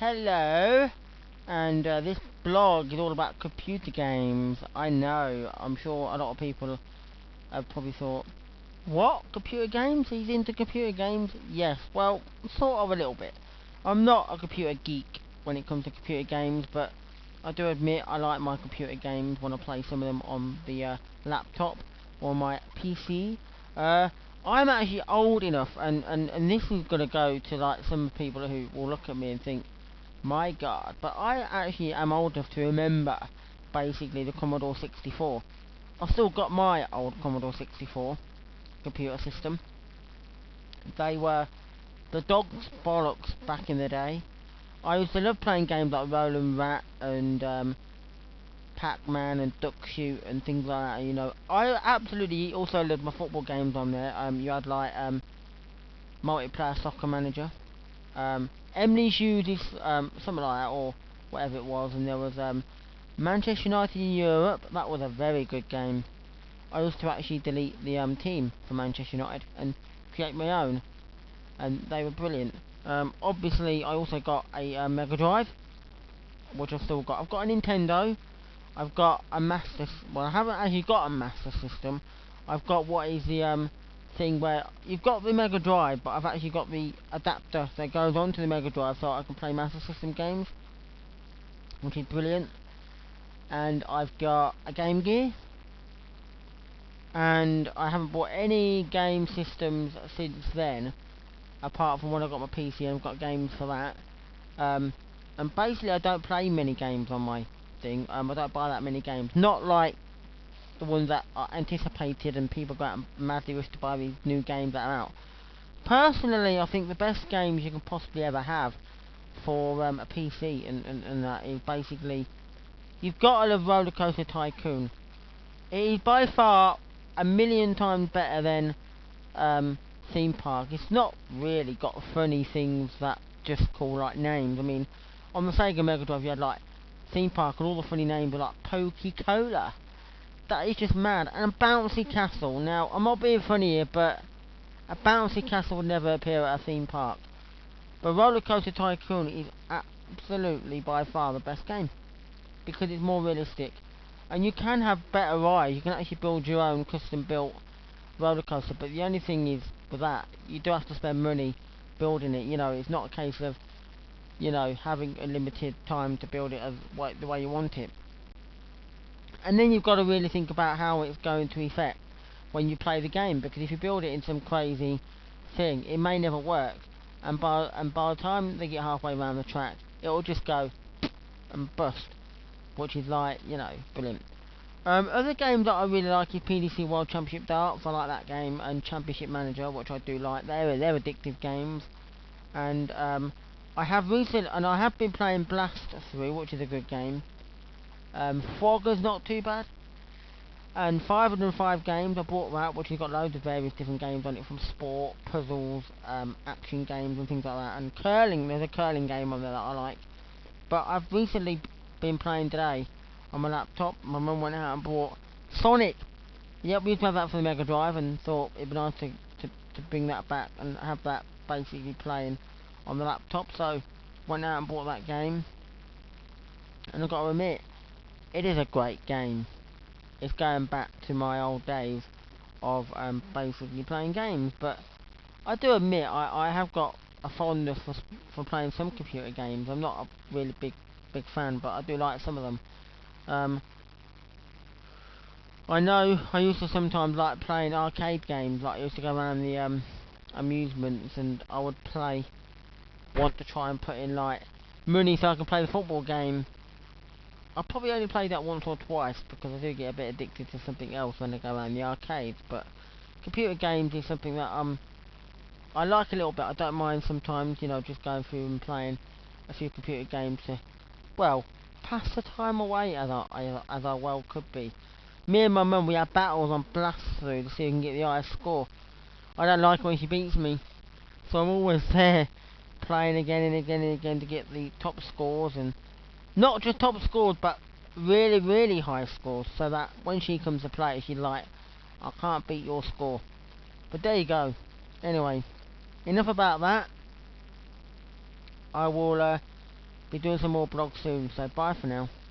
Hello, and this blog is all about computer games. I know, I'm sure a lot of people have probably thought, what? Computer games? He's into computer games? Yes, well, sort of a little bit. I'm not a computer geek when it comes to computer games, but I do admit I like my computer games when I play some of them on the laptop or my PC. Uh, I'm actually old enough, and this is going to go to like some people who will look at me and think, my god, but I actually am old enough to remember basically the Commodore 64. I've still got my old Commodore 64 computer system. They were the dog's bollocks back in the day. I used to love playing games like Roll Rat and Pac-Man and Duck Shoot and things like that, you know. I absolutely also loved my football games on there. You had like Multiplayer Soccer Manager, Emily's Hughes, something like that, or whatever it was, and there was Manchester United in Europe. That was a very good game. I used to actually delete the team for Manchester United and create my own, and they were brilliant. Obviously, I also got a Mega Drive, which I've still got. I've got a Nintendo. I've got a Master. Well, I haven't actually got a Master System. I've got what is the thing where you've got the Mega Drive, but I've actually got the adapter that goes onto the Mega Drive so I can play Master System games, which is brilliant. And I've got a Game Gear, and I haven't bought any game systems since then, apart from when I got my PC and I've got games for that. And basically I don't play many games on my thing. I don't buy that many games. Not like the ones that are anticipated and people go out and madly wish to buy these new games that are out. Personally, I think the best games you can possibly ever have for a PC and that is basically, you've got to love Roller Coaster Tycoon. It is by far a million times better than Theme Park. It's not really got funny things that just call like names. I mean, on the Sega Mega Drive you had like Theme Park and all the funny names were like Poke-Cola. That is just mad. And a Bouncy Castle. Now, I'm not being funny here, but a Bouncy Castle would never appear at a theme park. But Roller Coaster Tycoon is absolutely by far the best game, because it's more realistic. And you can have better rides. You can actually build your own custom built roller coaster, but the only thing is with that, you do have to spend money building it. You know, it's not a case of, you know, having a limited time to build it as the way you want it. And then you've got to really think about how it's going to affect when you play the game, because if you build it in some crazy thing, it may never work, and by the time they get halfway around the track, it'll just go and bust, which is like, you know, brilliant. Other games that I really like is PDC World Championship Darts. I like that game, and Championship Manager, which I do like. They're addictive games. And I have been playing Blast through, which is a good game. Frogger's not too bad. And 505 Games, I bought that, which has got loads of various different games on it, from sport, puzzles, action games and things like that. And curling, there's a curling game on there that I like. But I've recently been playing today on my laptop. My mum went out and bought Sonic. Yep, we used to have that for the Mega Drive, and thought it'd be nice to bring that back and have that basically playing on the laptop. So went out and bought that game, and I've got to admit, it is a great game. It's going back to my old days of basically playing games. But I do admit I have got a fondness for playing some computer games. I'm not a really big fan, but I do like some of them. I know I used to sometimes like playing arcade games. Like I used to go around the amusements, and I would want to try and put in like money so I can play the football game. I probably only played that once or twice, because I do get a bit addicted to something else when I go around the arcades. But computer games is something that I like a little bit. I don't mind sometimes, you know, just going through and playing a few computer games to, well, pass the time away, as I well could be. Me and my mum, we have battles on Blast Through to see who can get the highest score. I don't like when she beats me, so I'm always there playing again and again and again to get the top scores, and not just top scores, but really, really high scores, so that when she comes to play, she's like, I can't beat your score. But there you go. Anyway, enough about that. I will Be doing some more blogs soon, so bye for now.